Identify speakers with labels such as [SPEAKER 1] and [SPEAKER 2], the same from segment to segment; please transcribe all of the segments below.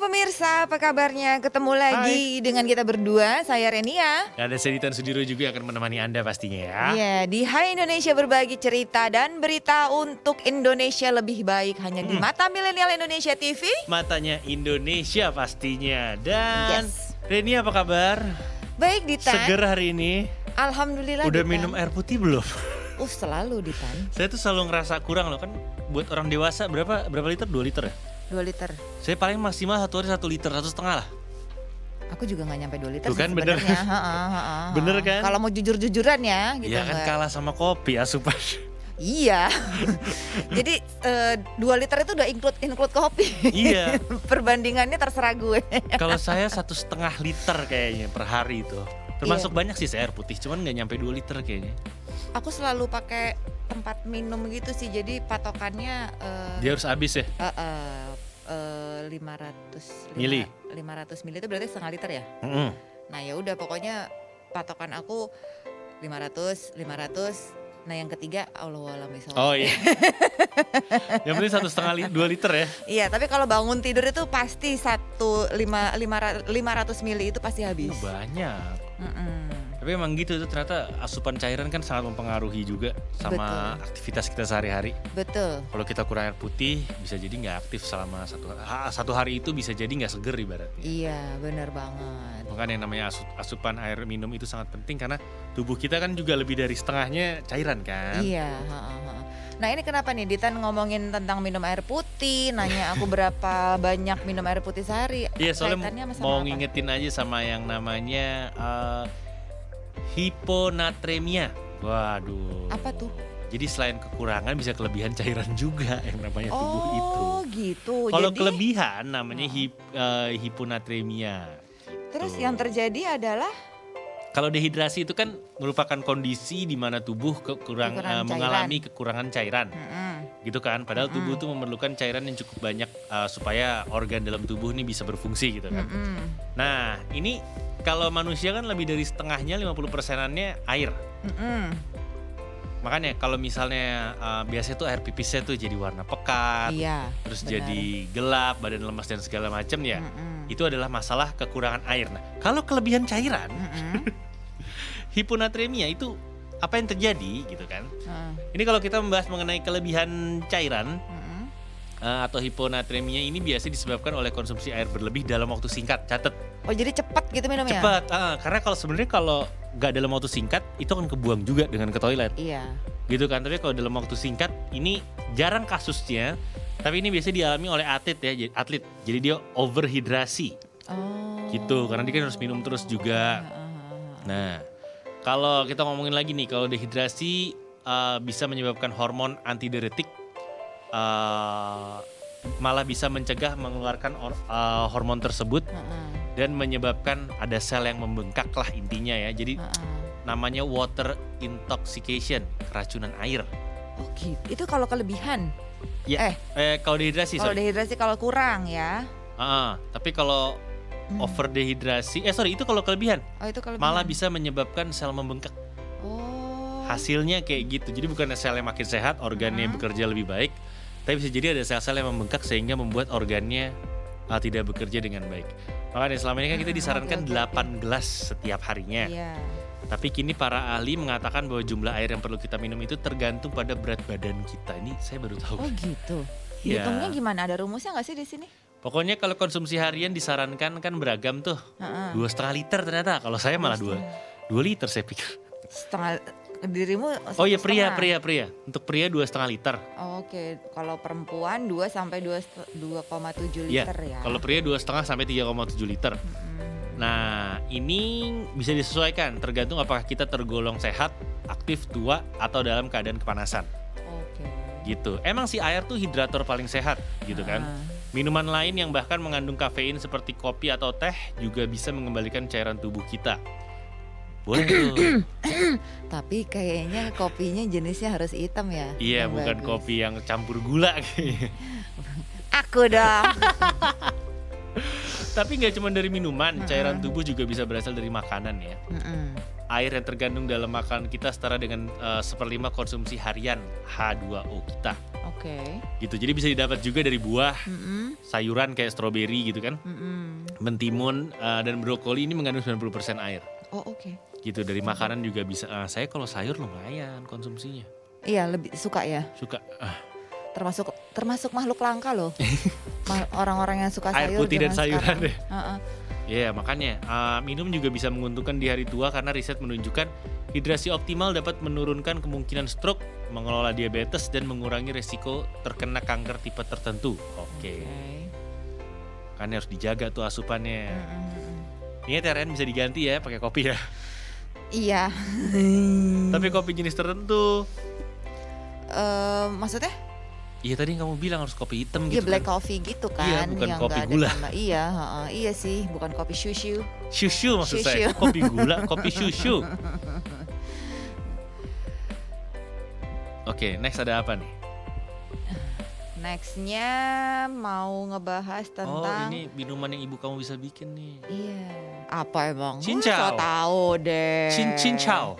[SPEAKER 1] pemirsa, apa kabarnya? Ketemu lagi dengan kita berdua, saya Renia.
[SPEAKER 2] Dan ada Seditan Sudiro juga yang akan menemani Anda pastinya ya.
[SPEAKER 1] Iya, di Hai Indonesia berbagi cerita dan berita untuk Indonesia lebih baik hanya di Mata Milenial Indonesia TV.
[SPEAKER 2] Matanya Indonesia pastinya. Dan
[SPEAKER 1] Yes.
[SPEAKER 2] Reni apa kabar?
[SPEAKER 1] Baik Ditan.
[SPEAKER 2] Seger hari ini.
[SPEAKER 1] Alhamdulillah.
[SPEAKER 2] Udah
[SPEAKER 1] Ditan.
[SPEAKER 2] minum air putih belum?
[SPEAKER 1] Selalu Ditan.
[SPEAKER 2] Saya tuh selalu ngerasa kurang loh kan. Buat orang dewasa berapa liter? 2 liter ya?
[SPEAKER 1] 2 liter.
[SPEAKER 2] Saya paling maksimal satu hari 1 liter, 1,5 lah.
[SPEAKER 1] Aku juga gak nyampe 2 liter
[SPEAKER 2] Tuh
[SPEAKER 1] sih
[SPEAKER 2] kan, bener.
[SPEAKER 1] sebenarnya.
[SPEAKER 2] Bener kan?
[SPEAKER 1] Kalau mau jujur-jujuran ya gitu.
[SPEAKER 2] Iya kan
[SPEAKER 1] nggak?
[SPEAKER 2] kalah sama kopi asupan.
[SPEAKER 1] Iya. Jadi 2 liter itu udah include kopi.
[SPEAKER 2] Iya.
[SPEAKER 1] Perbandingannya terserah gue.
[SPEAKER 2] Kalau saya 1,5 liter kayaknya per hari itu. Termasuk
[SPEAKER 1] Iya.
[SPEAKER 2] banyak sih saya air putih, cuman nggak nyampe 2 liter kayaknya.
[SPEAKER 1] Aku selalu pakai tempat minum gitu sih. Jadi patokannya
[SPEAKER 2] Dia harus habis ya.
[SPEAKER 1] 500
[SPEAKER 2] Mili.
[SPEAKER 1] 500 mili itu berarti setengah liter ya.
[SPEAKER 2] Mm-mm.
[SPEAKER 1] Nah ya udah pokoknya patokan aku 500. Nah yang ketiga Allah misalnya.
[SPEAKER 2] Oh iya. Yang penting 1,5 2 liter ya.
[SPEAKER 1] Iya, tapi kalau bangun tidur itu pasti 500 mili itu pasti habis.
[SPEAKER 2] Banyak.
[SPEAKER 1] Mm-mm.
[SPEAKER 2] Tapi emang gitu itu ternyata asupan cairan kan sangat mempengaruhi juga sama aktivitas kita sehari-hari.
[SPEAKER 1] Betul.
[SPEAKER 2] Kalau kita kurang air putih bisa jadi nggak aktif selama satu hari itu bisa jadi nggak seger ibaratnya.
[SPEAKER 1] Iya, benar banget.
[SPEAKER 2] Makanya yang namanya asupan air minum itu sangat penting karena tubuh kita kan juga lebih dari setengahnya cairan kan.
[SPEAKER 1] Iya. Nah ini kenapa nih Ditan ngomongin tentang minum air putih, nanya aku berapa banyak minum air putih sehari.
[SPEAKER 2] Iya soalnya
[SPEAKER 1] Kaitannya sama
[SPEAKER 2] mau
[SPEAKER 1] apa?
[SPEAKER 2] ngingetin aja sama yang namanya hiponatremia. Waduh.
[SPEAKER 1] Apa tuh?
[SPEAKER 2] Jadi selain kekurangan bisa kelebihan cairan juga yang namanya tubuh itu.
[SPEAKER 1] Oh gitu.
[SPEAKER 2] Kalau
[SPEAKER 1] Jadi
[SPEAKER 2] kelebihan namanya hiponatremia.
[SPEAKER 1] terus
[SPEAKER 2] Tuh.
[SPEAKER 1] yang terjadi adalah
[SPEAKER 2] Kalau dehidrasi itu kan merupakan kondisi di mana tubuh
[SPEAKER 1] Kekurangan cairan.
[SPEAKER 2] mengalami kekurangan cairan.
[SPEAKER 1] Mm-mm.
[SPEAKER 2] Gitu kan. Padahal tubuh itu memerlukan cairan yang cukup banyak supaya organ dalam tubuh ini bisa berfungsi gitu kan.
[SPEAKER 1] Mm-mm.
[SPEAKER 2] Nah, ini kalau manusia kan lebih dari setengahnya 50%-annya air.
[SPEAKER 1] Mm-mm.
[SPEAKER 2] Makanya kalau misalnya biasanya tuh air pipisnya tuh jadi warna pekat,
[SPEAKER 1] Iya.
[SPEAKER 2] terus
[SPEAKER 1] benar.
[SPEAKER 2] jadi gelap, badan lemas dan segala macam ya.
[SPEAKER 1] Mm-mm.
[SPEAKER 2] Itu adalah masalah kekurangan air. Nah, kalau kelebihan cairan,
[SPEAKER 1] Mm-mm.
[SPEAKER 2] hiponatremia itu apa yang terjadi gitu kan? Ini kalau kita membahas mengenai kelebihan cairan
[SPEAKER 1] Mm-mm.
[SPEAKER 2] atau hiponatremia ini biasanya disebabkan oleh konsumsi air berlebih dalam waktu singkat. Catat,
[SPEAKER 1] Oh jadi cepat gitu minumnya?
[SPEAKER 2] cepat. Karena kalau sebenarnya kalau nggak dalam waktu singkat itu akan kebuang juga dengan ke toilet.
[SPEAKER 1] Iya.
[SPEAKER 2] Gitu kan, tapi kalau dalam waktu singkat ini jarang kasusnya, tapi ini biasanya dialami oleh atlet, jadi dia overhidrasi
[SPEAKER 1] Oh.
[SPEAKER 2] gitu, karena dia kan harus minum terus juga. Nah, kalau kita ngomongin lagi nih, kalau dehidrasi bisa menyebabkan hormon antidiuretik, malah bisa mencegah mengeluarkan hormon tersebut dan menyebabkan ada sel yang membengkak lah intinya ya, jadi namanya water intoxication, keracunan air.
[SPEAKER 1] Oh gitu. Itu kalau kelebihan.
[SPEAKER 2] Ya, kalau dehidrasi,
[SPEAKER 1] Kalau
[SPEAKER 2] sorry.
[SPEAKER 1] dehidrasi kalau kurang ya.
[SPEAKER 2] Tapi kalau over dehidrasi, itu kalau kelebihan,
[SPEAKER 1] Oh itu kelebihan.
[SPEAKER 2] malah bisa menyebabkan sel membengkak.
[SPEAKER 1] Oh.
[SPEAKER 2] Hasilnya kayak gitu. Jadi bukan selnya makin sehat, organnya bekerja lebih baik, tapi bisa jadi ada sel-sel yang membengkak sehingga membuat organnya tidak bekerja dengan baik. Makanya selama ini kan kita disarankan
[SPEAKER 1] oke.
[SPEAKER 2] 8 gelas setiap harinya.
[SPEAKER 1] Iya.
[SPEAKER 2] Tapi kini para ahli mengatakan bahwa jumlah air yang perlu kita minum itu tergantung pada berat badan kita. Ini saya baru tahu.
[SPEAKER 1] Oh gitu.
[SPEAKER 2] Iya.
[SPEAKER 1] Hitungnya gimana? Ada rumusnya nggak sih di sini?
[SPEAKER 2] Pokoknya kalau konsumsi harian disarankan kan beragam tuh.
[SPEAKER 1] Heeh.
[SPEAKER 2] 2,5 liter ternyata. Kalau saya malah 2 liter saya pikir.
[SPEAKER 1] Setengah dirimu.
[SPEAKER 2] Oh iya,
[SPEAKER 1] setengah.
[SPEAKER 2] pria. Untuk pria 2,5 liter.
[SPEAKER 1] Oh, oke. Kalau perempuan 2 sampai 2,7
[SPEAKER 2] Iya.
[SPEAKER 1] liter ya.
[SPEAKER 2] Kalau pria 2,5 sampai 3,7 liter. Nah, ini bisa disesuaikan tergantung apakah kita tergolong sehat, aktif, tua, atau dalam keadaan kepanasan.
[SPEAKER 1] Oke.
[SPEAKER 2] Gitu. Emang si air tuh hidrator paling sehat gitu kan. Minuman lain yang bahkan mengandung kafein seperti kopi atau teh juga bisa mengembalikan cairan tubuh kita. Boleh tuh.
[SPEAKER 1] Tapi kayaknya kopinya jenisnya harus hitam ya.
[SPEAKER 2] Iya,
[SPEAKER 1] yang
[SPEAKER 2] bukan
[SPEAKER 1] bagus.
[SPEAKER 2] kopi yang campur gula kayaknya.
[SPEAKER 1] Aku dong.
[SPEAKER 2] Tapi nggak cuma dari minuman, cairan tubuh juga bisa berasal dari makanan ya. Air yang terkandung dalam makanan kita setara dengan 1/5 konsumsi harian H2O kita.
[SPEAKER 1] Oke.
[SPEAKER 2] gitu. Jadi bisa didapat juga dari buah,
[SPEAKER 1] Mm-mm.
[SPEAKER 2] sayuran kayak stroberi gitu kan.
[SPEAKER 1] Mm-mm.
[SPEAKER 2] Mentimun dan brokoli ini mengandung 90% air.
[SPEAKER 1] Oh oke.
[SPEAKER 2] Gitu, dari makanan juga bisa. Saya kalau sayur lumayan konsumsinya.
[SPEAKER 1] Iya lebih suka ya.
[SPEAKER 2] Suka
[SPEAKER 1] Termasuk makhluk langka loh. Orang-orang yang suka
[SPEAKER 2] air
[SPEAKER 1] sayur
[SPEAKER 2] putih dan
[SPEAKER 1] zaman
[SPEAKER 2] sayuran
[SPEAKER 1] sekarang.
[SPEAKER 2] deh.
[SPEAKER 1] Heeh.
[SPEAKER 2] Iya, makanya minum juga bisa menguntungkan di hari tua karena riset menunjukkan hidrasi optimal dapat menurunkan kemungkinan stroke, mengelola diabetes dan mengurangi resiko terkena kanker tipe tertentu. Oke. Kan harus dijaga tuh asupannya. Ingat ya Ren, bisa diganti ya pakai kopi ya.
[SPEAKER 1] Iya.
[SPEAKER 2] Tapi kopi jenis tertentu.
[SPEAKER 1] Maksudnya?
[SPEAKER 2] Iya tadi yang kamu bilang harus kopi hitam
[SPEAKER 1] Iya
[SPEAKER 2] gitu
[SPEAKER 1] black
[SPEAKER 2] kan.
[SPEAKER 1] coffee gitu kan.
[SPEAKER 2] Iya, bukan
[SPEAKER 1] yang
[SPEAKER 2] kopi
[SPEAKER 1] nggak ada
[SPEAKER 2] gula.
[SPEAKER 1] Iya, iya sih, bukan kopi shushu.
[SPEAKER 2] Shushu maksud saya.
[SPEAKER 1] Shushu.
[SPEAKER 2] Kopi gula, kopi shushu. Oke, next ada apa nih?
[SPEAKER 1] Nextnya mau ngebahas
[SPEAKER 2] Oh,
[SPEAKER 1] tentang
[SPEAKER 2] ini minuman yang ibu kamu bisa bikin nih.
[SPEAKER 1] iya. Apa emang?
[SPEAKER 2] Cincau.
[SPEAKER 1] So tahu deh.
[SPEAKER 2] Cincau.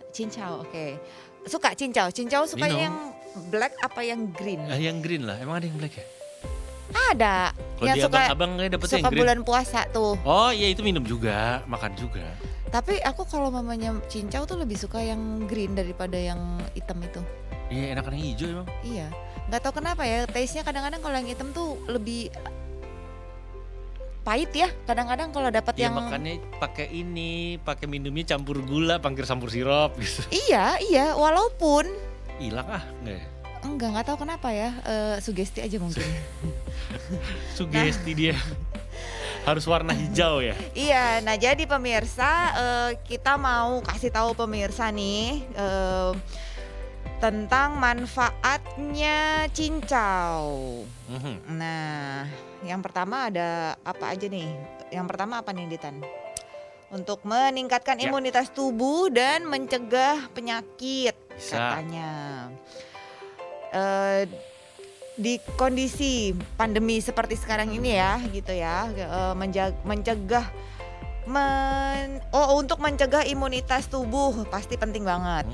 [SPEAKER 1] Cincau, oke. Suka cincau. Cincau suka
[SPEAKER 2] Minum.
[SPEAKER 1] yang black apa yang green?
[SPEAKER 2] Yang green lah. Emang ada yang black ya?
[SPEAKER 1] Ada.
[SPEAKER 2] Kalau
[SPEAKER 1] yang
[SPEAKER 2] di
[SPEAKER 1] suka
[SPEAKER 2] abang kayak dapetnya
[SPEAKER 1] suka
[SPEAKER 2] yang green.
[SPEAKER 1] bulan puasa tuh.
[SPEAKER 2] Oh iya itu minum juga, makan juga.
[SPEAKER 1] Tapi aku kalau mamanya cincau tuh lebih suka yang green daripada yang hitam itu.
[SPEAKER 2] Iya enakan yang hijau emang.
[SPEAKER 1] Iya. Nggak tahu kenapa ya, taste-nya kadang-kadang kalau yang hitam tuh lebih pahit ya. Kadang-kadang kalau dapat
[SPEAKER 2] Iya
[SPEAKER 1] yang
[SPEAKER 2] makanya pakai ini, pakai minumnya campur gula, campur sirup gitu.
[SPEAKER 1] Iya, walaupun
[SPEAKER 2] Hilang enggak ya?
[SPEAKER 1] nggak tahu kenapa ya, sugesti aja mungkin.
[SPEAKER 2] Sugesti dia. Harus warna hijau ya.
[SPEAKER 1] Iya, nah jadi pemirsa, kita mau kasih tahu pemirsa nih tentang manfaatnya cincau. Nah, yang pertama ada apa aja nih? Yang pertama apa nih Ditan? Untuk meningkatkan
[SPEAKER 2] Ya.
[SPEAKER 1] imunitas tubuh dan mencegah penyakit
[SPEAKER 2] Bisa.
[SPEAKER 1] katanya. Di kondisi pandemi seperti sekarang ini ya, gitu ya, mencegah untuk mencegah imunitas tubuh pasti penting banget.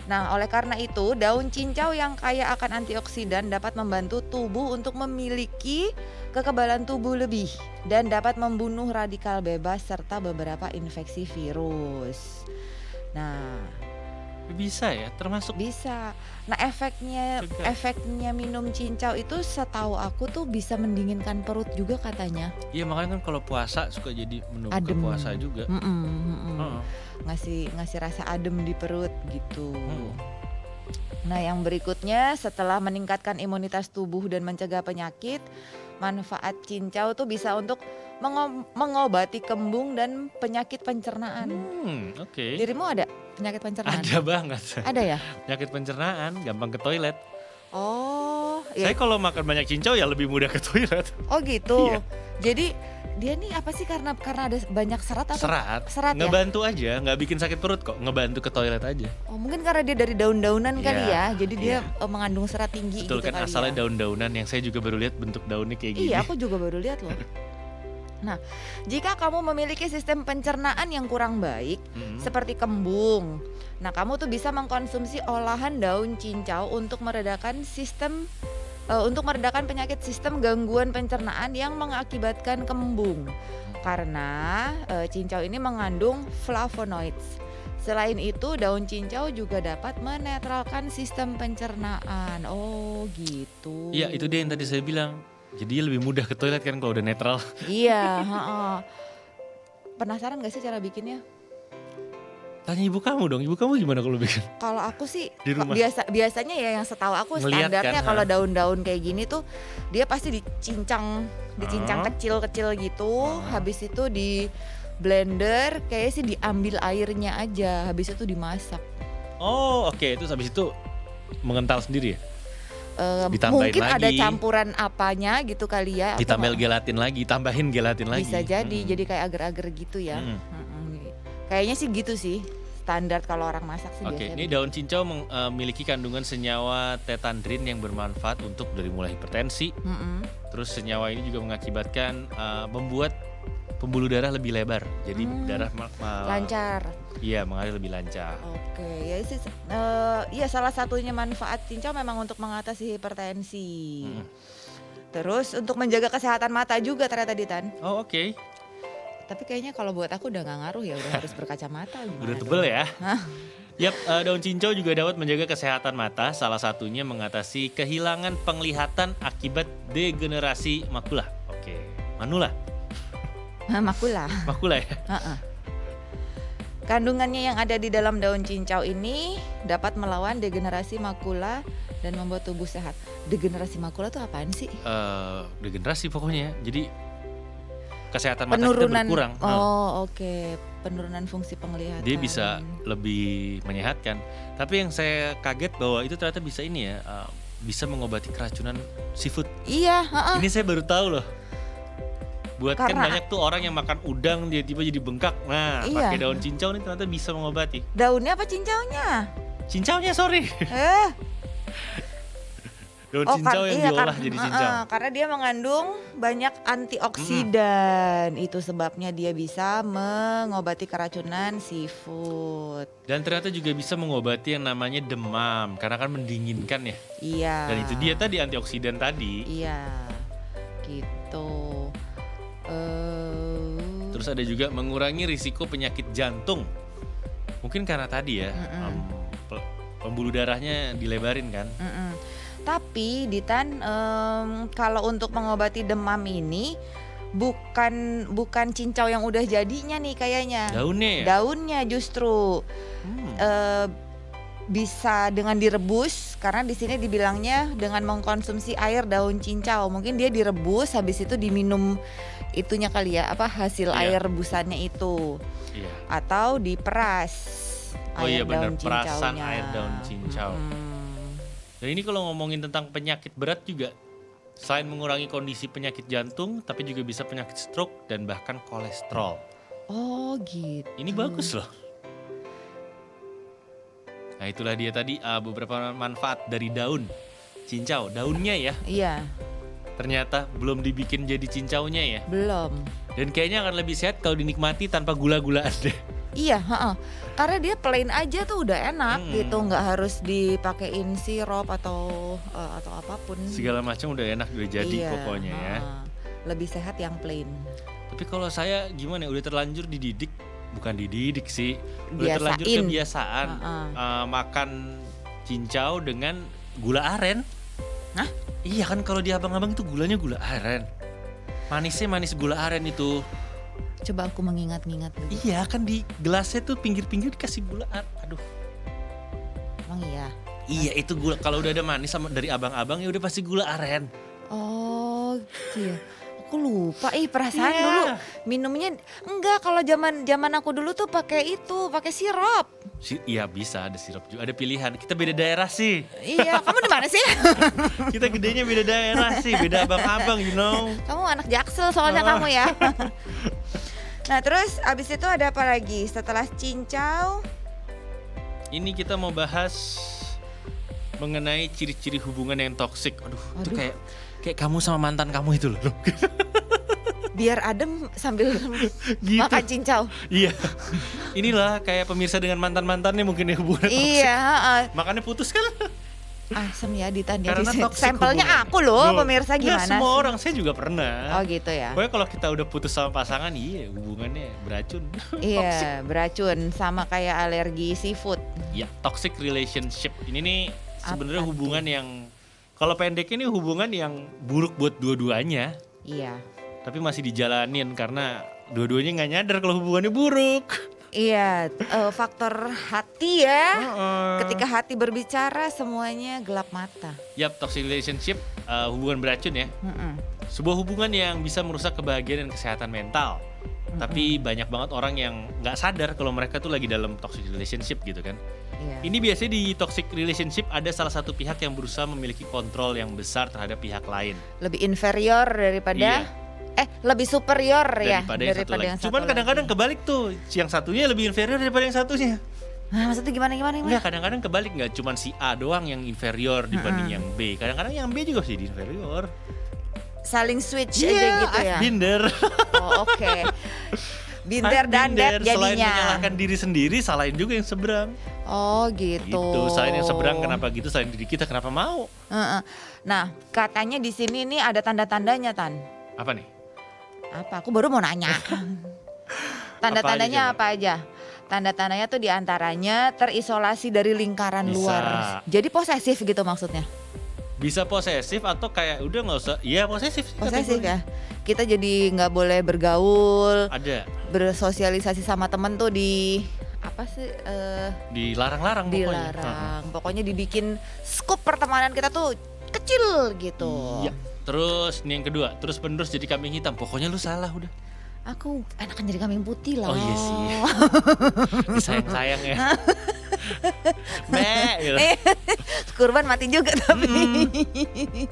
[SPEAKER 1] Nah, oleh karena itu, daun cincau yang kaya akan antioksidan dapat membantu tubuh untuk memiliki kekebalan tubuh lebih dan dapat membunuh radikal bebas serta beberapa infeksi virus. Nah,
[SPEAKER 2] Bisa ya, termasuk
[SPEAKER 1] bisa. Nah,
[SPEAKER 2] Cegah.
[SPEAKER 1] efeknya minum cincau itu setahu aku tuh bisa mendinginkan perut juga katanya.
[SPEAKER 2] Iya makanya kan kalau puasa suka jadi menu buka
[SPEAKER 1] Adem.
[SPEAKER 2] puasa juga. Heeh.
[SPEAKER 1] Ngasih rasa adem di perut gitu. Nah, yang berikutnya setelah meningkatkan imunitas tubuh dan mencegah penyakit, manfaat cincau tuh bisa untuk mengobati kembung dan penyakit pencernaan.
[SPEAKER 2] Oke.
[SPEAKER 1] Dirimu ada penyakit pencernaan?
[SPEAKER 2] Ada banget.
[SPEAKER 1] Ada ya?
[SPEAKER 2] Penyakit pencernaan, gampang ke toilet.
[SPEAKER 1] Oh, iya.
[SPEAKER 2] Saya kalau makan banyak cincau ya lebih mudah ke toilet.
[SPEAKER 1] Oh gitu.
[SPEAKER 2] Iya.
[SPEAKER 1] Jadi dia nih apa sih karena ada banyak serat atau
[SPEAKER 2] Serat
[SPEAKER 1] ya?
[SPEAKER 2] ngebantu aja, nggak bikin sakit perut kok, ngebantu ke toilet aja.
[SPEAKER 1] Oh, mungkin karena dia dari daun-daunan kali
[SPEAKER 2] Iya,
[SPEAKER 1] ya. Jadi dia mengandung serat tinggi
[SPEAKER 2] Betul
[SPEAKER 1] gitu
[SPEAKER 2] kan,
[SPEAKER 1] kali
[SPEAKER 2] asalnya
[SPEAKER 1] ya.
[SPEAKER 2] daun-daunan yang saya juga baru lihat bentuk daunnya kayak gini.
[SPEAKER 1] Iya, aku juga baru lihat loh. Nah, jika kamu memiliki sistem pencernaan yang kurang baik, seperti kembung, nah kamu tuh bisa mengkonsumsi olahan daun cincau untuk meredakan penyakit sistem gangguan pencernaan yang mengakibatkan kembung. Karena cincau ini mengandung flavonoids. Selain itu, daun cincau juga dapat menetralkan sistem pencernaan. Oh, gitu.
[SPEAKER 2] Iya, itu dia yang tadi saya bilang. Jadi lebih mudah ke toilet kan kalau udah netral.
[SPEAKER 1] Iya, penasaran gak sih cara bikinnya?
[SPEAKER 2] Tanya ibu kamu dong, ibu kamu gimana kalau bikin?
[SPEAKER 1] Kalau aku sih
[SPEAKER 2] Di rumah.
[SPEAKER 1] biasanya ya yang setahu aku
[SPEAKER 2] Ngeliat
[SPEAKER 1] standarnya
[SPEAKER 2] kan,
[SPEAKER 1] kalau daun-daun kayak gini tuh dia pasti dicincang kecil-kecil gitu. Habis itu di blender, kayaknya sih diambil airnya aja. Habis itu dimasak.
[SPEAKER 2] Oh, oke. Terus habis itu mengental sendiri ya? Ditambahin
[SPEAKER 1] Mungkin ada
[SPEAKER 2] lagi.
[SPEAKER 1] campuran apanya gitu kali ya. Aku
[SPEAKER 2] Ditambah
[SPEAKER 1] nggak-
[SPEAKER 2] gelatin lagi, tambahin gelatin lagi.
[SPEAKER 1] Bisa jadi kayak agar-agar gitu ya. Kayaknya sih gitu sih standar kalau orang masak sih
[SPEAKER 2] Oke,
[SPEAKER 1] biasanya.
[SPEAKER 2] ini daun cincau memiliki kandungan senyawa tetandrin yang bermanfaat untuk dari mulai hipertensi. Terus senyawa ini juga mengakibatkan membuat pembuluh darah lebih lebar. Jadi darah
[SPEAKER 1] Lancar.
[SPEAKER 2] Iya, mengalir lebih lancar.
[SPEAKER 1] Oke, ya sih, iya salah satunya manfaat cincau memang untuk mengatasi hipertensi. Terus untuk menjaga kesehatan mata juga ternyata Ditan.
[SPEAKER 2] Oh, oke.
[SPEAKER 1] Tapi kayaknya kalau buat aku udah nggak ngaruh ya, udah harus berkacamata gimana
[SPEAKER 2] Udah
[SPEAKER 1] dong?
[SPEAKER 2] tebel ya. Yap, daun cincau juga dapat menjaga kesehatan mata, salah satunya mengatasi kehilangan penglihatan akibat degenerasi makula. Oke, manula,
[SPEAKER 1] Makula.
[SPEAKER 2] makula ya.
[SPEAKER 1] Heeh. Kandungannya yang ada di dalam daun cincau ini dapat melawan degenerasi makula dan membuat tubuh sehat. Degenerasi makula tuh apaan sih?
[SPEAKER 2] Degenerasi pokoknya. Jadi kesehatan mata kita
[SPEAKER 1] Penurunan.
[SPEAKER 2] berkurang.
[SPEAKER 1] Oh, oke. Penurunan fungsi penglihatan.
[SPEAKER 2] Dia bisa lebih menyehatkan. Tapi yang saya kaget bahwa itu ternyata bisa ini ya, bisa mengobati keracunan seafood.
[SPEAKER 1] Iya, heeh.
[SPEAKER 2] Ini saya baru tahu loh. Buat kan
[SPEAKER 1] Karena-
[SPEAKER 2] banyak tuh orang yang makan udang dia tiba jadi bengkak. Nah,
[SPEAKER 1] Iya.
[SPEAKER 2] pakai daun cincau ini ternyata bisa mengobati.
[SPEAKER 1] Daunnya apa cincaunya?
[SPEAKER 2] Cincaunya sorry. Daun cincau yang diolah jadi cincau.
[SPEAKER 1] Karena dia mengandung banyak antioksidan. Itu sebabnya dia bisa mengobati keracunan seafood.
[SPEAKER 2] Dan ternyata juga bisa mengobati yang namanya demam karena kan mendinginkan ya.
[SPEAKER 1] Iya.
[SPEAKER 2] Dan itu dia tadi antioksidan tadi.
[SPEAKER 1] Iya. Gitu.
[SPEAKER 2] Terus ada juga mengurangi risiko penyakit jantung. Mungkin karena tadi ya, pembuluh darahnya dilebarin kan.
[SPEAKER 1] Tapi Ditan, kalau untuk mengobati demam ini bukan cincau yang udah jadinya nih kayaknya.
[SPEAKER 2] Daunnya ya?
[SPEAKER 1] Daunnya justru bisa dengan direbus, karena di sini dibilangnya dengan mengkonsumsi air daun cincau. Mungkin dia direbus habis itu diminum itunya kali ya, hasil
[SPEAKER 2] Iya.
[SPEAKER 1] air rebusannya itu.
[SPEAKER 2] Iya.
[SPEAKER 1] Atau diperas
[SPEAKER 2] Oh
[SPEAKER 1] air
[SPEAKER 2] iya benar,
[SPEAKER 1] daun
[SPEAKER 2] perasan
[SPEAKER 1] cincaunya.
[SPEAKER 2] air daun cincau. Dan ini kalau ngomongin tentang penyakit berat juga, selain mengurangi kondisi penyakit jantung, tapi juga bisa penyakit stroke dan bahkan kolesterol.
[SPEAKER 1] Oh gitu.
[SPEAKER 2] Ini bagus loh. Nah itulah dia tadi beberapa manfaat dari daun cincau. Daunnya ya,
[SPEAKER 1] Iya,
[SPEAKER 2] ternyata belum dibikin jadi cincaunya ya.
[SPEAKER 1] belum.
[SPEAKER 2] Dan kayaknya akan lebih sehat kalau dinikmati tanpa gula-gulaan deh.
[SPEAKER 1] Iya, karena dia plain aja tuh udah enak gitu, nggak harus dipakein sirup atau apapun.
[SPEAKER 2] Segala macam udah enak, udah jadi
[SPEAKER 1] Iya,
[SPEAKER 2] pokoknya ya.
[SPEAKER 1] Lebih sehat yang plain.
[SPEAKER 2] Tapi kalau saya gimana ya, udah terlanjur dididik, bukan dididik sih, udah
[SPEAKER 1] Biasain.
[SPEAKER 2] terlanjur kebiasaan makan cincau dengan gula aren.
[SPEAKER 1] Hah?
[SPEAKER 2] Iya kan kalau di abang-abang itu gulanya gula aren. Manisnya manis gula aren itu.
[SPEAKER 1] Coba aku mengingat-ingat dulu.
[SPEAKER 2] Iya kan di gelasnya tuh pinggir-pinggir dikasih gula aren. Aduh.
[SPEAKER 1] Emang iya.
[SPEAKER 2] Iya itu gula, kalau udah ada manis sama dari abang-abang ya udah pasti gula aren.
[SPEAKER 1] Oh, gitu ya. Aku lupa, perasaan
[SPEAKER 2] Iya.
[SPEAKER 1] dulu minumnya enggak, kalau zaman aku dulu tuh pakai sirup.
[SPEAKER 2] Iya bisa, ada sirup juga, ada pilihan. Kita beda daerah sih.
[SPEAKER 1] Iya, kamu di mana sih?
[SPEAKER 2] Kita gedenya beda daerah sih, beda abang-abang you know.
[SPEAKER 1] Kamu anak Jaksel soalnya kamu ya. Nah, terus abis itu ada apa lagi setelah cincau?
[SPEAKER 2] Ini kita mau bahas mengenai ciri-ciri hubungan yang toksik. Aduh, itu kayak kamu sama mantan kamu itu loh.
[SPEAKER 1] Biar adem sambil
[SPEAKER 2] Gitu.
[SPEAKER 1] makan cincau.
[SPEAKER 2] Iya. Inilah kayak pemirsa dengan mantan-mantannya mungkin ya hubungan toksik.
[SPEAKER 1] Iya,
[SPEAKER 2] Makanya putus kan.
[SPEAKER 1] asem ya ditanya
[SPEAKER 2] Karena
[SPEAKER 1] di
[SPEAKER 2] toksik
[SPEAKER 1] sampelnya
[SPEAKER 2] hubungan.
[SPEAKER 1] aku loh,
[SPEAKER 2] Loh,
[SPEAKER 1] pemirsa
[SPEAKER 2] nggak
[SPEAKER 1] gimana
[SPEAKER 2] semua
[SPEAKER 1] sih?
[SPEAKER 2] orang, saya juga pernah.
[SPEAKER 1] Oh gitu ya.
[SPEAKER 2] Pokoknya kalau kita udah putus sama pasangan, iya hubungannya beracun. Toxic.
[SPEAKER 1] Iya, beracun sama kayak alergi seafood.
[SPEAKER 2] Ya, toxic relationship. Ini nih sebenarnya
[SPEAKER 1] Apa
[SPEAKER 2] hubungan yang kalau pendek ini hubungan yang buruk buat dua-duanya,
[SPEAKER 1] Iya.
[SPEAKER 2] tapi masih dijalanin karena dua-duanya nggak nyadar kalau hubungannya buruk.
[SPEAKER 1] Iya, faktor hati ya.
[SPEAKER 2] Heeh.
[SPEAKER 1] Ketika hati berbicara semuanya gelap mata.
[SPEAKER 2] Yap, toxic relationship hubungan beracun ya. Sebuah hubungan yang bisa merusak kebahagiaan dan kesehatan mental. Tapi banyak banget orang yang nggak sadar kalau mereka tuh lagi dalam toxic relationship gitu kan.
[SPEAKER 1] Iya.
[SPEAKER 2] Ini biasanya di toxic relationship ada salah satu pihak yang berusaha memiliki kontrol yang besar terhadap pihak lain.
[SPEAKER 1] Lebih inferior daripada lebih superior ya
[SPEAKER 2] Daripada yang satu lagi.
[SPEAKER 1] yang
[SPEAKER 2] Cuman
[SPEAKER 1] satu
[SPEAKER 2] kadang-kadang
[SPEAKER 1] lagi.
[SPEAKER 2] kebalik tuh, yang satunya lebih inferior daripada yang satunya.
[SPEAKER 1] Nah, maksudnya gimana?
[SPEAKER 2] Enggak, kadang-kadang kebalik, nggak cuman si A doang yang inferior dibanding yang B. Kadang-kadang yang B juga jadi inferior.
[SPEAKER 1] Saling switch aja gitu ya.
[SPEAKER 2] I've been there.
[SPEAKER 1] Oh, oke. Binter dan
[SPEAKER 2] Binder.
[SPEAKER 1] det
[SPEAKER 2] Selain
[SPEAKER 1] jadinya.
[SPEAKER 2] menyalahkan diri sendiri, salahin juga yang seberang.
[SPEAKER 1] Oh gitu.
[SPEAKER 2] Gitu, salahin yang seberang kenapa gitu, salahin diri kita kenapa mau.
[SPEAKER 1] Heeh. Nah, katanya di sini nih ada tanda-tandanya, Tan.
[SPEAKER 2] Apa nih?
[SPEAKER 1] Apa? Aku baru mau nanya. Tanda-tandanya apa aja? Tanda-tandanya tuh diantaranya terisolasi dari lingkaran
[SPEAKER 2] Bisa.
[SPEAKER 1] luar. Jadi posesif gitu maksudnya.
[SPEAKER 2] Bisa posesif atau kayak udah nggak usah. Iya posesif sih
[SPEAKER 1] Posesif
[SPEAKER 2] kategorinya.
[SPEAKER 1] ya. Kita jadi nggak boleh bergaul,
[SPEAKER 2] Ada.
[SPEAKER 1] bersosialisasi sama temen tuh apa sih?
[SPEAKER 2] Dilarang-larang pokoknya.
[SPEAKER 1] Dilarang. Pokoknya dibikin skup pertemanan kita tuh kecil gitu.
[SPEAKER 2] Iya. Terus nih yang kedua, terus penerus jadi kambing hitam. Pokoknya lu salah udah.
[SPEAKER 1] Aku enakan jadi kambing putih lah.
[SPEAKER 2] Oh iya sih. Disayang-sayang ya. Gitu.
[SPEAKER 1] Kurban mati juga tapi.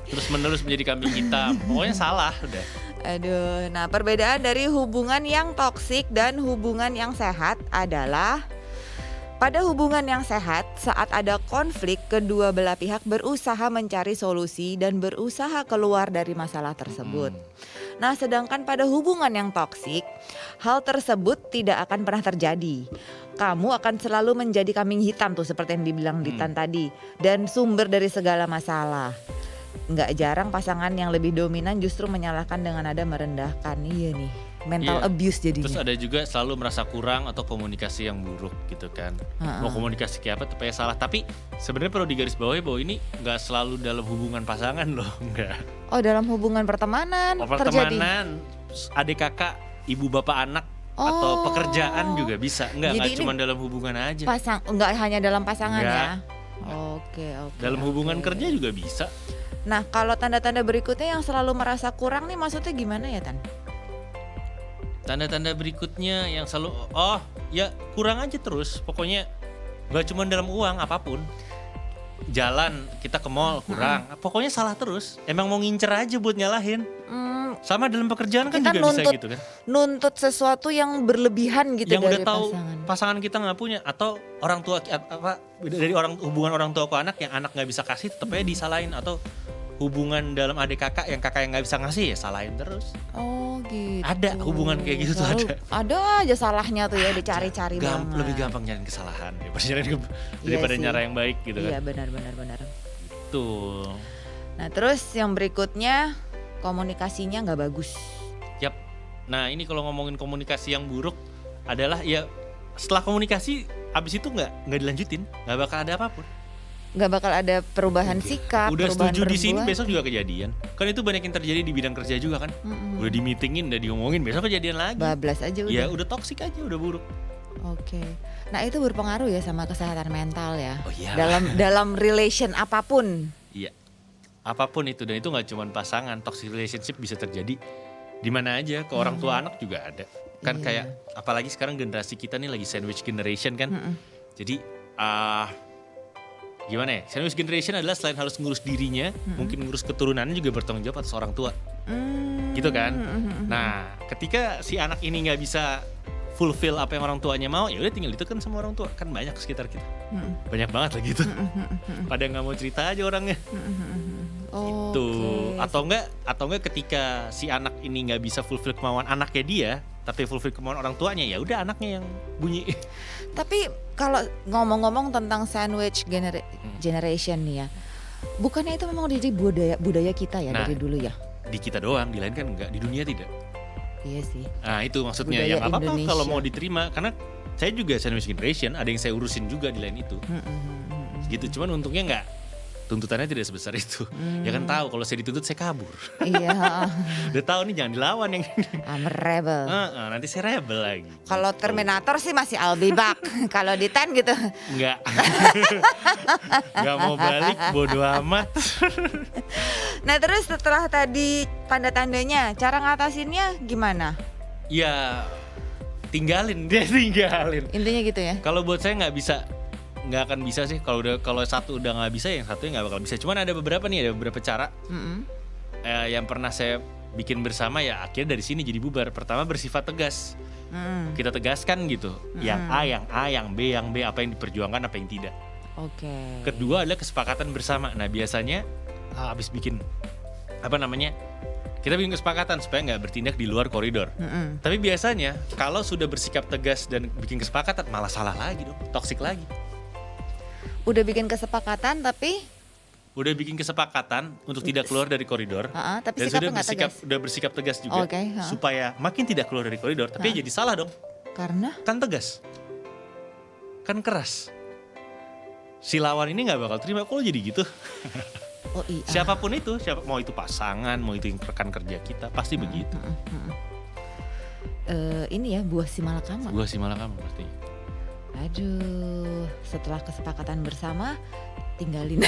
[SPEAKER 2] Terus menerus menjadi kambing hitam. Pokoknya salah udah.
[SPEAKER 1] Aduh, nah perbedaan dari hubungan yang toksik dan hubungan yang sehat adalah pada hubungan yang sehat, saat ada konflik, kedua belah pihak berusaha mencari solusi dan berusaha keluar dari masalah tersebut. Nah, sedangkan pada hubungan yang toksik, hal tersebut tidak akan pernah terjadi. Kamu akan selalu menjadi kambing hitam tuh seperti yang dibilang Ditan tadi, dan sumber dari segala masalah. Nggak jarang pasangan yang lebih dominan justru menyalahkan dengan nada merendahkan. Iya nih, mental
[SPEAKER 2] Iya.
[SPEAKER 1] abuse jadinya.
[SPEAKER 2] Terus ada juga selalu merasa kurang atau komunikasi yang buruk gitu kan. Mau komunikasi kayak apa tapi salah. Tapi sebenarnya perlu digarisbawahi bahwa ini nggak selalu dalam hubungan pasangan loh, enggak.
[SPEAKER 1] Oh, dalam hubungan pertemanan terjadi.
[SPEAKER 2] Pertemanan, adik kakak, ibu bapak anak atau pekerjaan juga bisa. Nggak
[SPEAKER 1] Jadi
[SPEAKER 2] cuma dalam hubungan aja.
[SPEAKER 1] Nggak hanya dalam pasangan
[SPEAKER 2] Nggak.
[SPEAKER 1] ya. Oke.
[SPEAKER 2] Dalam hubungan kerja juga bisa.
[SPEAKER 1] Nah, kalau tanda-tanda berikutnya yang selalu merasa kurang nih maksudnya gimana ya, Tan?
[SPEAKER 2] Tanda-tanda berikutnya yang selalu ya kurang aja terus. Pokoknya nggak cuma dalam uang, apapun. Jalan kita ke mall kurang. Pokoknya salah terus. Emang mau ngincer aja buat nyalahin. Sama dalam pekerjaan kan
[SPEAKER 1] Kita
[SPEAKER 2] juga bisa gitu kan.
[SPEAKER 1] Nuntut sesuatu yang berlebihan gitu
[SPEAKER 2] Yang
[SPEAKER 1] dari
[SPEAKER 2] udah tahu
[SPEAKER 1] pasangan.
[SPEAKER 2] pasangan kita nggak punya, atau orang tua dari hubungan orang tua ke anak yang anak nggak bisa kasih tetep aja disalahin, atau hubungan dalam adik kakak yang nggak bisa ngasih ya salahin terus.
[SPEAKER 1] Oh gitu.
[SPEAKER 2] Ada hubungan kayak gitu tuh
[SPEAKER 1] Selalu ada aja salahnya tuh ya, dicari-cari banget.
[SPEAKER 2] Lebih gampang nyariin kesalahan
[SPEAKER 1] Iya
[SPEAKER 2] daripada
[SPEAKER 1] sih.
[SPEAKER 2] nyara yang baik gitu
[SPEAKER 1] Iya,
[SPEAKER 2] kan.
[SPEAKER 1] benar.
[SPEAKER 2] Tuh.
[SPEAKER 1] Nah, terus yang berikutnya komunikasinya nggak bagus.
[SPEAKER 2] Yap. Nah ini kalau ngomongin komunikasi yang buruk adalah ya setelah komunikasi abis itu nggak dilanjutin, nggak bakal ada apapun.
[SPEAKER 1] Nggak bakal ada perubahan sikap,
[SPEAKER 2] Udah
[SPEAKER 1] perubahan
[SPEAKER 2] setuju di sini
[SPEAKER 1] perbuatan.
[SPEAKER 2] besok juga kejadian. Kan itu banyak yang terjadi di bidang kerja juga kan. Udah di meetingin, udah diomongin, besok kejadian lagi.
[SPEAKER 1] Bablas aja udah.
[SPEAKER 2] Ya udah toksik aja, udah buruk.
[SPEAKER 1] Oke. Nah, itu berpengaruh ya sama kesehatan mental ya.
[SPEAKER 2] Oh iya.
[SPEAKER 1] Dalam relation apapun.
[SPEAKER 2] Iya. Apapun itu, dan itu nggak cuma pasangan, toxic relationship bisa terjadi di mana aja, ke orang tua anak juga ada. Kan
[SPEAKER 1] Iya.
[SPEAKER 2] kayak apalagi sekarang generasi kita nih lagi sandwich generation kan. Jadi gimana ya? Sandwich generation adalah selain harus ngurus dirinya, mungkin ngurus keturunannya juga bertanggung jawab atas orang tua. Gitu kan. Nah, ketika si anak ini nggak bisa fulfill apa yang orang tuanya mau, ya udah tinggal ditekan sama orang tua. Kan banyak sekitar kita. Banyak banget lah gitu. Pada nggak mau cerita aja orangnya. Tuh. Atau enggak ketika si anak ini nggak bisa fulfill kemauan anaknya dia, tapi fulfill kemauan orang tuanya, ya udah anaknya yang bunyi.
[SPEAKER 1] Tapi kalau ngomong-ngomong tentang sandwich generation nih ya, bukannya itu memang dari budaya kita ya,
[SPEAKER 2] Nah,
[SPEAKER 1] dari dulu ya?
[SPEAKER 2] Di kita doang, di lain kan enggak, di dunia tidak.
[SPEAKER 1] Iya sih.
[SPEAKER 2] Nah itu maksudnya,
[SPEAKER 1] Budaya
[SPEAKER 2] yang apa-apa
[SPEAKER 1] Indonesia.
[SPEAKER 2] kalau mau diterima. Karena saya juga sandwich generation, ada yang saya urusin juga di lain itu. Gitu, cuman untungnya enggak, tuntutannya tidak sebesar itu. Ya kan tahu kalau saya dituntut saya kabur.
[SPEAKER 1] Iya.
[SPEAKER 2] Udah tahu nih jangan dilawan yang ini.
[SPEAKER 1] I'm a rebel.
[SPEAKER 2] Nanti saya rebel lagi.
[SPEAKER 1] Kalau Terminator sih masih I'll be back. Kalau di Ten gitu.
[SPEAKER 2] Enggak. Enggak mau balik, bodo amat.
[SPEAKER 1] Nah, terus setelah tadi tanda-tandanya, cara ngatasinnya gimana?
[SPEAKER 2] Ya tinggalin, dia tinggalin.
[SPEAKER 1] Intinya gitu ya.
[SPEAKER 2] Kalau buat saya nggak akan bisa sih. Kalau satu udah nggak bisa, yang satunya nggak bakal bisa. Cuman ada beberapa cara yang pernah saya bikin bersama, ya akhirnya dari sini jadi bubar. Pertama, bersifat tegas. Kita tegaskan gitu, yang A, yang B, apa yang diperjuangkan, apa yang tidak.
[SPEAKER 1] Oke.
[SPEAKER 2] Kedua adalah kesepakatan bersama. Nah biasanya habis bikin kita bikin kesepakatan supaya nggak bertindak di luar koridor. Tapi biasanya kalau sudah bersikap tegas dan bikin kesepakatan malah salah lagi dong, toksik lagi.
[SPEAKER 1] Udah bikin kesepakatan tapi
[SPEAKER 2] untuk tidak keluar dari koridor.
[SPEAKER 1] Tapi
[SPEAKER 2] dan sudah bersikap tegas juga supaya makin tidak keluar dari koridor. Tapi jadi salah dong.
[SPEAKER 1] Karena?
[SPEAKER 2] Kan tegas, kan keras. Si lawan ini nggak bakal terima kalau jadi gitu.
[SPEAKER 1] Oh iya.
[SPEAKER 2] Siapapun itu, mau itu pasangan, mau itu rekan kerja kita, pasti begitu.
[SPEAKER 1] Ini ya buah si malakama.
[SPEAKER 2] Buah si malakama pasti.
[SPEAKER 1] Aduh, setelah kesepakatan bersama tinggalin.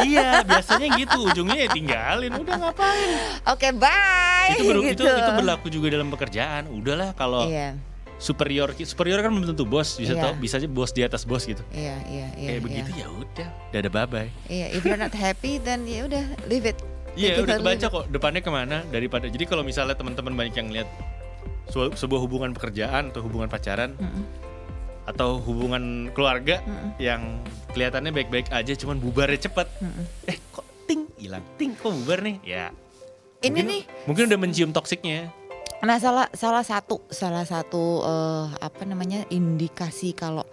[SPEAKER 2] Iya, biasanya gitu, ujungnya ya tinggalin, udah ngapain.
[SPEAKER 1] Oke, bye.
[SPEAKER 2] Itu berlaku juga dalam pekerjaan. Udahlah kalau superior kan belum tentu bos, bisa aja bos di atas bos gitu.
[SPEAKER 1] Iya.
[SPEAKER 2] Kayak begitu ya udah ada bye-bye.
[SPEAKER 1] Iya, if you're not happy then ya udah leave it.
[SPEAKER 2] Iya, udah kebaca kok depannya kemana daripada. Jadi kalau misalnya teman-teman banyak yang lihat sebuah hubungan pekerjaan atau hubungan pacaran atau hubungan keluarga yang kelihatannya baik-baik aja cuman bubarnya cepet. Kok hilang, kok bubar nih? Ya. Mungkin udah mencium toksiknya.
[SPEAKER 1] Nah, salah satu indikasi kalau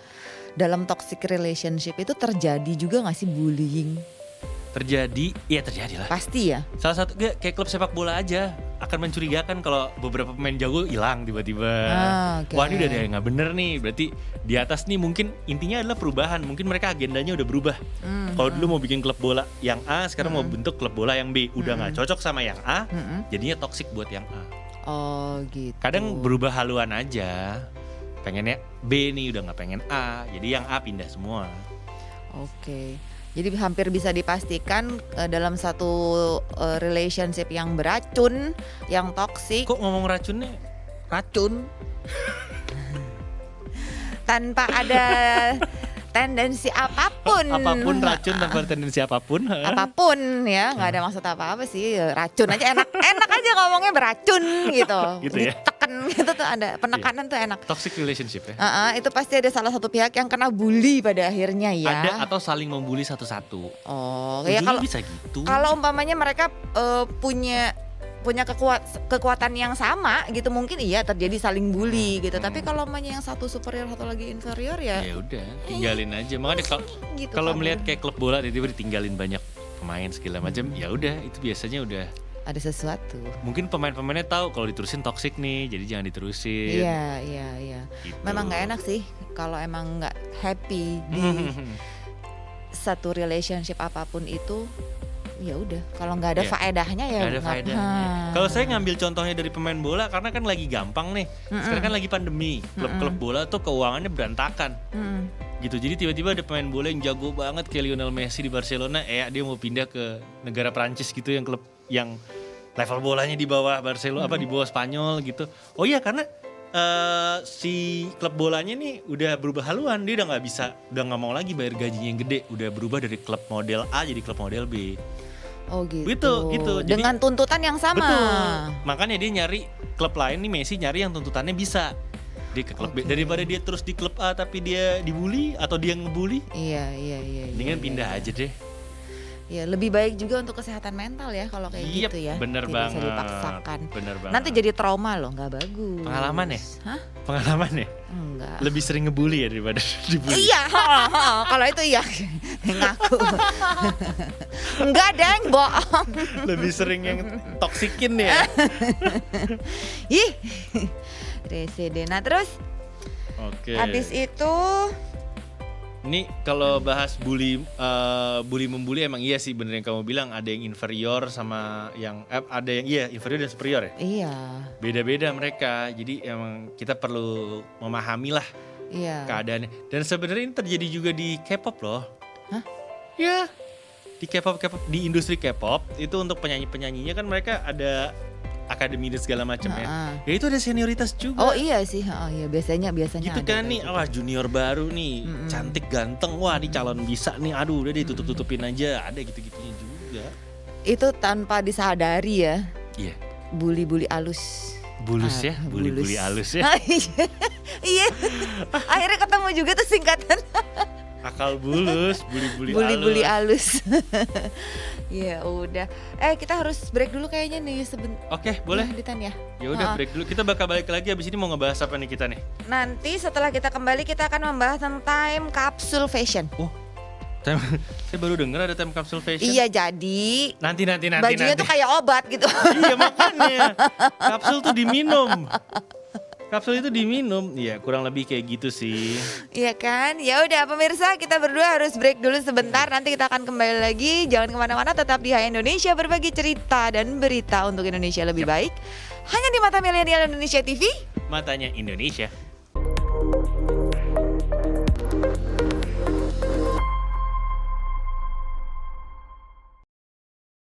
[SPEAKER 1] dalam toxic relationship itu terjadi juga nggak sih bullying?
[SPEAKER 2] Terjadi lah.
[SPEAKER 1] Pasti ya.
[SPEAKER 2] Salah satu kayak klub sepak bola aja akan mencurigakan kalau beberapa pemain jago hilang tiba-tiba. Wah, ini udah ada yang nggak bener nih. Berarti di atas nih mungkin intinya adalah perubahan. Mungkin mereka agendanya udah berubah. Kalau dulu mau bikin klub bola yang A, sekarang mau bentuk klub bola yang B. Udah nggak cocok sama yang A, jadinya toksik buat yang A.
[SPEAKER 1] Oh gitu.
[SPEAKER 2] Kadang berubah haluan aja. Pengennya B nih udah nggak pengen A, jadi yang A pindah semua.
[SPEAKER 1] Oke. Jadi hampir bisa dipastikan dalam satu relationship yang beracun, yang toksik.
[SPEAKER 2] Kok ngomong racunnya? Racun.
[SPEAKER 1] Tanpa ada tendensi apapun.
[SPEAKER 2] Apapun racun tanpa tendensi apapun.
[SPEAKER 1] Apapun ya, nggak ada maksud apa-apa sih. Racun aja enak aja ngomongnya beracun gitu.
[SPEAKER 2] Gitu ya.
[SPEAKER 1] Ditekan gitu tuh ada penekanan tuh enak.
[SPEAKER 2] Toxic relationship ya.
[SPEAKER 1] Itu pasti ada salah satu pihak yang kena bully pada akhirnya ya.
[SPEAKER 2] Ada atau saling membuli satu-satu.
[SPEAKER 1] Oh, ya kalau
[SPEAKER 2] bisa gitu.
[SPEAKER 1] Kalau umpamanya mereka punya kekuatan yang sama gitu, mungkin iya terjadi saling bully gitu. Tapi kalau umpamanya yang satu superior satu lagi inferior ya
[SPEAKER 2] udah tinggalin aja. Makanya kalau melihat kayak klub bola tiba-tiba ditinggalin banyak pemain segala macam, ya udah itu biasanya udah
[SPEAKER 1] ada sesuatu.
[SPEAKER 2] Mungkin pemain-pemainnya tahu kalau diterusin toksik nih, jadi jangan diterusin.
[SPEAKER 1] Iya. Gitu. Memang nggak enak sih kalau emang nggak happy di satu relationship apapun itu. Ya udah, kalau nggak ada faedahnya ya
[SPEAKER 2] nggak ada faedahnya. Kalau saya ngambil contohnya dari pemain bola karena kan lagi gampang nih. Sekarang kan lagi pandemi, klub-klub bola tuh keuangannya berantakan. Gitu. Jadi tiba-tiba ada pemain bola yang jago banget kayak Lionel Messi di Barcelona, dia mau pindah ke negara Prancis gitu yang klub yang level bolanya di bawah Barcelona di bawah Spanyol gitu. Oh iya, karena si klub bolanya nih udah berubah haluan, dia udah nggak mau lagi bayar gajinya yang gede, udah berubah dari klub model A jadi klub model B.
[SPEAKER 1] Oh gitu.
[SPEAKER 2] Gitu.
[SPEAKER 1] Dengan tuntutan yang sama.
[SPEAKER 2] Betul. Makanya dia nyari klub lain nih, Messi nyari yang tuntutannya bisa. Dia ke klub B daripada dia terus di klub A tapi dia dibully atau dia ngebully. Iya. Mendingan pindah aja deh.
[SPEAKER 1] Ya, lebih baik juga untuk kesehatan mental ya kalau kayak gitu ya.
[SPEAKER 2] Bener
[SPEAKER 1] Tidak
[SPEAKER 2] banget.
[SPEAKER 1] bisa dipaksakan.
[SPEAKER 2] Bener banget.
[SPEAKER 1] Nanti jadi trauma loh, nggak bagus.
[SPEAKER 2] Pengalaman ya?
[SPEAKER 1] Hah?
[SPEAKER 2] Pengalaman ya?
[SPEAKER 1] Enggak.
[SPEAKER 2] Lebih sering ngebully ya daripada dibully.
[SPEAKER 1] Iya, kalau itu iya. Ngaku. Enggak, Deng, bohong.
[SPEAKER 2] Lebih sering yang toksikin ya.
[SPEAKER 1] Ih. Rese deh. Nah, terus habis itu
[SPEAKER 2] ini kalau bahas bully membuli emang iya sih bener yang kamu bilang, ada yang inferior sama yang ada yang inferior dan superior ya.
[SPEAKER 1] Iya.
[SPEAKER 2] Beda-beda mereka. Jadi emang kita perlu memahami lah keadaannya. Dan sebenarnya ini terjadi juga di K-pop loh.
[SPEAKER 1] Hah?
[SPEAKER 2] Ya. Di K-pop di industri K-pop itu untuk penyanyi-penyanyinya kan mereka ada akademi dan segala macam ya. Ya itu ada senioritas juga.
[SPEAKER 1] Oh iya sih, iya biasanya
[SPEAKER 2] gitu kan nih, junior baru nih, cantik ganteng, wah ini calon bisa nih, aduh udah ditutup-tutupin aja, ada gitu-gitunya juga.
[SPEAKER 1] Itu tanpa disadari ya.
[SPEAKER 2] Iya.
[SPEAKER 1] Bully-bully alus.
[SPEAKER 2] Bulus ya, bully alus ya.
[SPEAKER 1] Iya. Akhirnya ketemu juga tuh singkatan.
[SPEAKER 2] Akal bulus, buli-buli
[SPEAKER 1] Buli-buli
[SPEAKER 2] alus.
[SPEAKER 1] alus. Ya udah. Kita harus break dulu kayaknya nih
[SPEAKER 2] Oke, boleh.
[SPEAKER 1] Ya, Ditan ya.
[SPEAKER 2] Ya udah break dulu. Kita bakal balik lagi abis ini mau ngebahas apa nih kita nih?
[SPEAKER 1] Nanti setelah kita kembali kita akan membahas tentang time capsule fashion.
[SPEAKER 2] Saya baru dengar ada time capsule fashion.
[SPEAKER 1] Iya, jadi
[SPEAKER 2] Nanti.
[SPEAKER 1] bajunya tuh kayak obat gitu.
[SPEAKER 2] Iya makanya. Kapsul tuh diminum. Kapsul itu diminum. Iya, kurang lebih kayak gitu sih.
[SPEAKER 1] Iya kan? Ya udah pemirsa, kita berdua harus break dulu sebentar. Nanti kita akan kembali lagi. Jangan kemana-mana, tetap di Hai Indonesia, berbagi cerita dan berita untuk Indonesia lebih baik. Hanya di Mata Milenial Indonesia TV.
[SPEAKER 2] Matanya Indonesia.